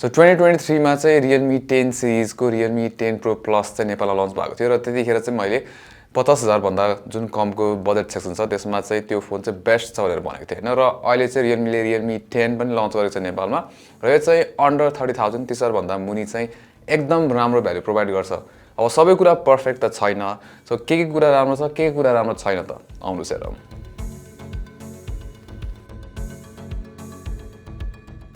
So 2023 मा चाहिँ Realme 10 सिरिजको Realme 10 Pro Plus चाहिँ नेपालमा लन्च भएको थियो र त्यतिखेर चाहिँ मैले 50,000 भन्दा जुन कमको बजेट सेक्सन छ त्यसमा चाहिँ त्यो फोन चाहिँ बेस्ट छ भनेर भनेको थिएँ हैन र अहिले चाहिँ Realme ले Realme 10 पनि लन्च गरेको छ नेपालमा र यो चाहिँ अन्डर 30,000 30,000 भन्दा मुनि चाहिँ एकदम राम्रो भ्यालु प्रोभाइड गर्छ। अब सबै कुरा पर्फेक्ट त छैन, सो के कुरा राम्रो छ के कुरा राम्रो छैन त आउनुस् हेरौँ।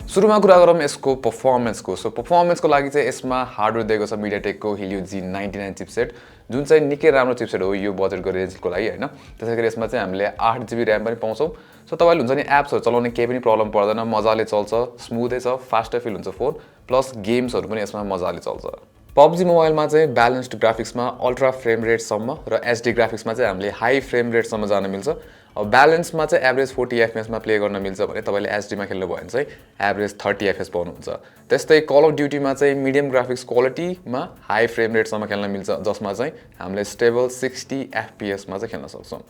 सुरुमा कुरा गरौँ यसको पर्फर्मेन्सको। सो पर्फर्मेन्सको लागि चाहिँ यसमा हार्डवेयर दिएको छ मिडियाटेकको Helio G99 चिपसेट, जुन चाहिँ निकै राम्रो चिपसेट हो यो बजेटको रेन्जको लागि हैन। त्यसैगरी यसमा चाहिँ हामीले 8GB र्याम पनि पाउँछौँ। सो तपाईले हुन्छ नि एप्सहरु चलाउने केही पनि प्रब्लम पर्दैन, मजाले चल्छ, स्मुथै छ, फास्टै फिल हुन्छ फोन, प्लस गेम्सहरु पनि यसमा मजाले चल्छ। PUBG मोबाइलमा चाहिँ ब्यालेन्स्ड ग्राफिक्समा अल्ट्रा फ्रेम रेटसम्म र एचडी ग्राफिक्समा चाहिँ हामीले हाई फ्रेम रेटसम्म जान मिल्छ। अब ब्यालेन्समा चाहिँ एभरेज 40 FPS मा प्ले गर्न मिल्छ भने तपाईले एचडी मा खेल्नु भयो भने चाहिँ एभरेज 30 FPS पाउनुहुन्छ। त्यस्तै कल अफ ड्युटीमा चाहिँ मिडियम ग्राफिक्स क्वालिटीमा हाई फ्रेम रेटसम्म खेल्न मिल्छ, जसमा चाहिँ हामीले स्टेबल 60 FPS मा चाहिँ खेल्न सक्छौं।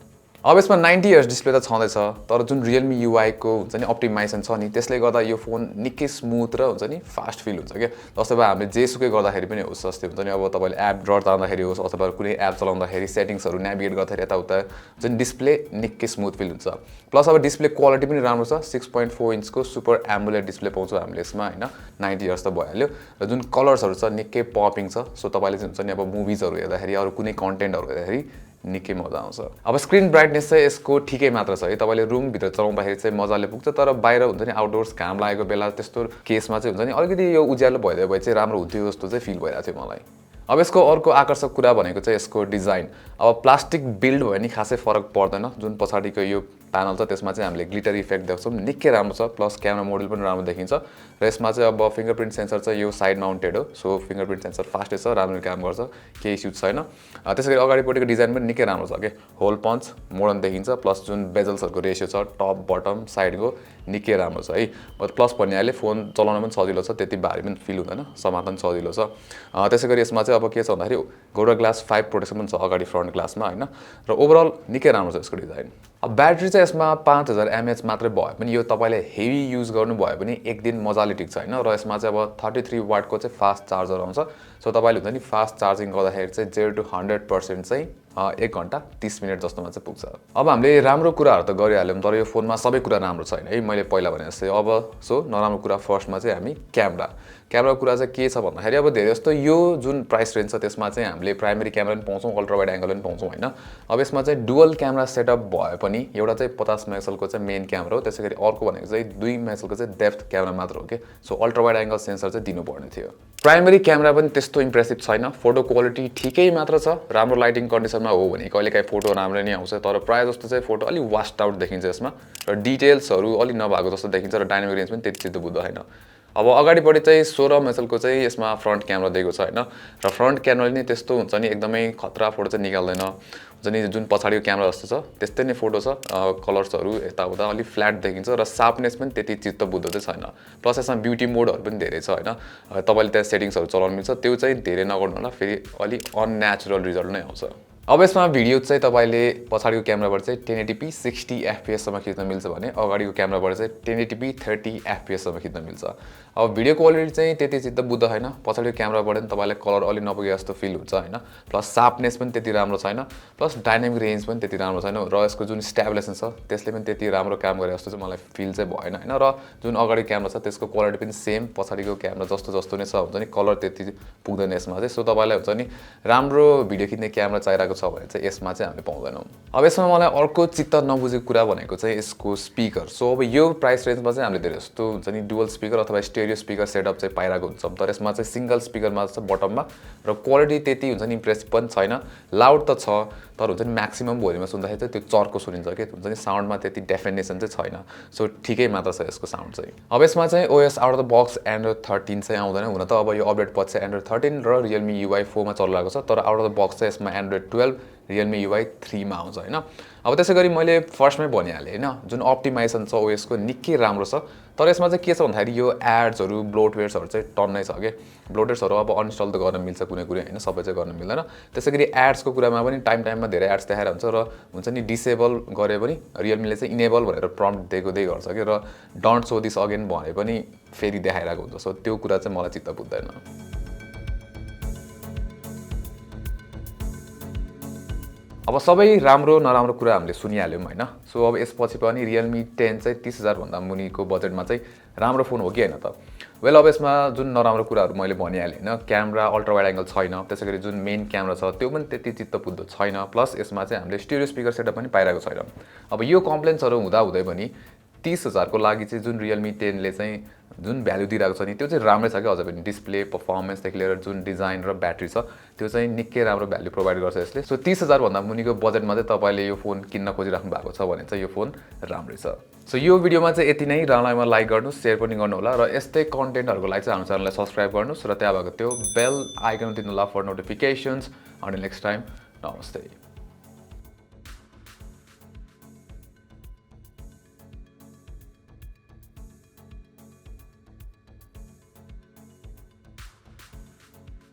अब यसमा 90Hz डिस्प्ले त छँदैछ, तर जुन Realme UI को हुन्छ नि अप्टिमाइजेसन छ नि त्यसले गर्दा यो फोन निकै स्मुथ र हुन्छ नि फास्ट फिल हुन्छ के। जस्तै अब हामीले जेसुकै गर्दाखेरि पनि होस्, जस्तै हुन्छ नि अब तपाईले एप ड्र तान्दाखेरि होस् अथवा कुनै एप चलाउँदाखेरि सेटिङ्सहरु नेभिगेट गर्दाखेरि यताउता जुन डिस्प्ले निकै स्मुथ फिल हुन्छ। प्लस अब डिस्प्ले क्वालिटी पनि राम्रो छ, 6.4 इन्चको सुपर एमोलेड डिस्प्ले पाउँछौँ हामीले यसमा हैन। 90Hz त भइहाल्यो र जुन कलर्सहरु छ निकै पपिङ छ, सो तपाईले चाहिँ हुन्छ नि अब मुभिजहरु हेर्दाखेरि अरु कुनै कन्टेन्टहरु हेर्दाखेरि निकै मजा आउँछ। अब स्क्रिन ब्राइटनेस चाहिँ यसको ठिकै मात्र छ है, तपाईले रुम भित्र चलाउँदाखेरि चाहिँ मजाले पुग्छ, तर बाहिर हुन्छ नि आउटडोर्स घाम लागेको बेला त्यस्तो केसमा चाहिँ हुन्छ नि अलिकति यो उज्यालो भइदियो भए चाहिँ राम्रो हुन्थ्यो जस्तो चाहिँ फिल भइरहेको थियो मलाई। अब यसको अर्को आकर्षक कुरा भनेको चाहिँ यसको डिजाइन। अब प्लास्टिक बिल्ड भयो नि खासै फरक पर्दैन, जुन पछाडीको यो प्यानल छ त्यसमा चाहिँ हामीले ग्लिटर इफेक्ट देख्छौँ, निकै राम्रो छ, प्लस क्यामेरा मोडल पनि राम्रो देखिन्छ र यसमा चाहिँ अब फिंगरप्रिन्ट सेन्सर चाहिँ यो साइड माउन्टेड हो, सो फिंगरप्रिन्ट सेन्सर फास्टै छ, राम्रो काम गर्छ, केही इस्यु छैन। त्यसैगरी अगाडिपट्टिको डिजाइन पनि निकै राम्रो छ के, होल पन्च मोडर्न देखिन्छ, प्लस जुन बेजल्सहरुको रेशियो छ टप बटम साइडको निकै राम्रो छ है। प्लस भनिहाले फोन चलाउन पनि सजिलो छ, त्यति भारी पनि फिल हुँदैन, समात्न पनि सजिलो छ। त्यसैगरी यसमा चाहिँ अब के छ भन्दाखेरि गोरिल्ला ग्लास 5 प्रोटेक्सन पनि छ अगाडि फ्रन्ट ग्लासमा हैन, र ओभरअल निकै राम्रो छ यसको डिजाइन। अब ब्याट्री चाहिँ यसमा 5000 mAh मात्रै भए पनि यो तपाईले हेभी युज गर्नु भयो भने एक दिन मजाले टिक्छ हैन, र यसमा चाहिँ अब 33 वाटको चाहिँ फास्ट चार्जर आउँछ। सो तपाईले हुन्छ नि फास्ट चार्जिङ गर्दाखेरि चाहिँ 0 to 100% चाहिँ 1 घण्टा 30 मिनेट जस्तोमा चाहिँ पुग्छ। अब हामीले राम्रो कुराहरु त गरिहाल्यौं, तर यो फोनमा सबै कुरा राम्रो छैन है, मैले पहिला भने जस्तै। अब सो नराम्रो कुरा फर्स्टमा चाहिँ हामी क्यामेराको कुरा चाहिँ के छ भन्दाखेरि अब धेरै जस्तो यो जुन प्राइस रेन्ज छ त्यसमा चाहिँ हामीले प्राइमरी क्यामेरा पनि पाउँछौं, अल्ट्रा वाइड एंगल पनि पाउँछौं हैन। अब यसमा चाहिँ डुअल क्यामेरा सेटअप भए पनि एउटा चाहिँ 50 मेगापिक्सलको चाहिँ मेन क्यामेरा हो, त्यसैगरी अर्को भनेको चाहिँ 2 मेगापिक्सलको चाहिँ डेप्थ क्यामेरा मात्र हो के, so ultra wide angle sensor चाहिँ दिनुपर्ने थियो। प्राइमरी क्यामेरा पनि त्यस्तो इम्प्रेसिभ छैन, फोटो क्वालिटी ठिकै मात्र छ, राम्रो लाइटिङ कन्डिसनमा हो भने कहिलेकाहीँ फोटो राम्रो नै आउँछ, तर प्राय जस्तो चाहिँ फोटो अलि वास्ट आउट देखिन्छ यसमा, र डिटेल्सहरु अलि नभएको जस्तो देखिन्छ, र डायनामिक रेन्ज पनि त्यति छिटो बुझ्दो हैन। अब अगाडिपट्टि चाहिँ 16 मेगापिक्सलको चाहिँ यसमा फ्रन्ट क्यामेरा दिएको छ हैन, र फ्रन्ट क्यामेराले नि त्यस्तो हुन्छ नि एकदमै खतरा फोटो चाहिँ निकाल्दैन, हुन्छ नि जुन पछाडीको क्यामेरा जस्तो छ त्यस्तै नै फोटो छ। कलर्सहरु यताउता अलि फ्ल्याट देखिन्छ र शार्पनेस पनि त्यति चित्त बुझ्दो चाहिँ छैन। प्लस यसमा ब्युटी मोडहरु पनि धेरै छ हैन, तपाईले त्यहाँ सेटिङ्सहरु चलाउन मिल्छ, त्यो चाहिँ धेरै नगर्नु होला, फेरि अलि अननेचुरल रिजल्ट नै आउँछ। अब यसमा भिडियो चाहिँ तपाईले पछाडीको क्यामेराबाट चाहिँ 1080p 60 FPS सम्म खिच्न मिल्छ भने अगाडिको क्यामेराबाट चाहिँ 1080p 30 FPS सम्म खिच्न मिल्छ। अब भिडियो क्वालिटी चाहिँ त्यति चित्त बुझ्दो हैन, पछाडीको क्यामेराबाट पनि तपाईलाई कलर अलि नपुगे जस्तो फिल हुन्छ हैन, प्लस शार्पनेस पनि त्यति राम्रो छैन, प्लस डायनामिक रेन्ज पनि त्यति राम्रो छैन, र यसको जुन स्टेबलाइजेसन छ त्यसले पनि त्यति राम्रो काम गरे जस्तो चाहिँ मलाई फिल चाहिँ भएन हैन। र जुन अगाडिको क्यामेरा छ त्यसको क्वालिटी पनि सेम पछाडीको क्यामेरा जस्तो नै छ, हुन्छ नि कलर त्यति पुग्दैन यसमा चाहिँ। सो तपाईलाई हुन्छ नि राम्रो भिडियो खिच्ने क्यामेरा चाहिरहेको छ भने चाहिँ यसमा चाहिँ हामीले पाउँदैनौं। अब यसमा मलाई अर्को चित्त नबुझेको कुरा भनेको चाहिँ यसको स्पिकर। सो अब यो प्राइस रेन्जमा चाहिँ हामीले धेरै जस्तो हुन्छ नि डुअल स्पिकर अथवा स्टेरियो स्पिकर सेटअप चाहिँ पाइरहेको हुन्छौं, तर यसमा चाहिँ सिंगल स्पिकर मात्र छ बटममा, र क्वालिटी त्यति हुन्छ नि इम्प्रेसिभ पनि छैन। लाउड त छ, तर हुन्छ नि म्याक्सिमम भोल्युममा सुन्दाखेरि चाहिँ त्यो चर्को सुनिन्छ के, हुन्छ नि साउन्डमा त्यति डेफिनेसन चाहिँ छैन, सो ठिकै मात्र छ यसको साउन्ड चाहिँ। अब यसमा चाहिँ OS out of the box Android 13 चाहिँ आउँदैन, हुन त अब यो अपडेट पछि एन्ड्रोइड 13 र Realme UI 4 मा चलिरहेको छ, तर आउट अफ द बक्स चाहिँ यसमा एन्ड्रोइड 12 12 Realme UI 3 मा आउँछ हैन। अब त्यसैगरी मैले फर्स्टमै भनिहालेँ हैन, जुन अप्टिमाइजेसन छ OS को निकै राम्रो छ। तर यसमा चाहिँ के छ भन्दाखेरि यो एड्सहरु ब्लोटवेयर्सहरु चाहिँ टन्नै छ के। ब्लोटवेयर्सहरु अब अनइन्स्टल त गर्न मिल्छ कुनै कुनै हैन, सबै चाहिँ गर्न मिल्दैन। त्यसैगरी एड्सको कुरामा पनि टाइममा धेरै एड्स देखाएर हुन्छ र हुन्छ नि डिसेबल गरे पनि Realme ले चाहिँ इनेबल भनेर प्रम्प्ट दिएको गर्छ के, र डोन्ट शो दिस अगेन भने पनि फेरि देखाइरहेको हुन्छ। सो त्यो कुरा चाहिँ मलाई चित्त बुझ्दैन। अब सबै राम्रो नराम्रो कुरा हामीले सुनिहाल्यौं हैन। सो अब यसपछि पनि Realme 10 चाहिँ 30,000 भन्दा मुनिको बजेटमा चाहिँ राम्रो फोन हो कि हैन त? वेल अब यसमा जुन नराम्रो कुराहरु मैले भनिहालेँ हैन, क्यामेरा अल्ट्रा वाइड एंगल छैन, त्यसैगरी जुन मेन क्यामेरा छ त्यो पनि त्यति चित्तबुझ्दो छैन, प्लस यसमा चाहिँ हामीले स्टेरियो स्पिकर सेटअप पनि पाइरहेको छैन। अब यो कम्प्लेन्ट्सहरु हुँदा हुँदै पनि 30,000 को लागि चाहिँ जुन Realme 10 ले चाहिँ जुन भ्यालु दिइरहेको छ नि त्यो चाहिँ राम्रै छ के। अझै पनि डिस्प्ले परफर्मेन्स देखि लिएर जुन डिजाइन र ब्याट्री छ त्यो चाहिँ निकै राम्रो भ्यालु प्रोवाइड गर्छ यसले। सो 30,000 भन्दा मुनिको बजेटमा चाहिँ तपाईले यो फोन किन्न खोजिराख्नु भएको छ भने चाहिँ यो फोन राम्रै छ। सो यो भिडियोमा चाहिँ यति नै। राम्रोमा लाइक गर्नुस्, शेयर पनि गर्नु होला, र यस्तै कन्टेन्टहरुको लागि चाहिँ हाम्रो च्यानललाई सब्स्क्राइब गर्नुस् र त्यहाँ भएको त्यो बेल आइकन दिनु होला for notifications. Until next time, नमस्ते।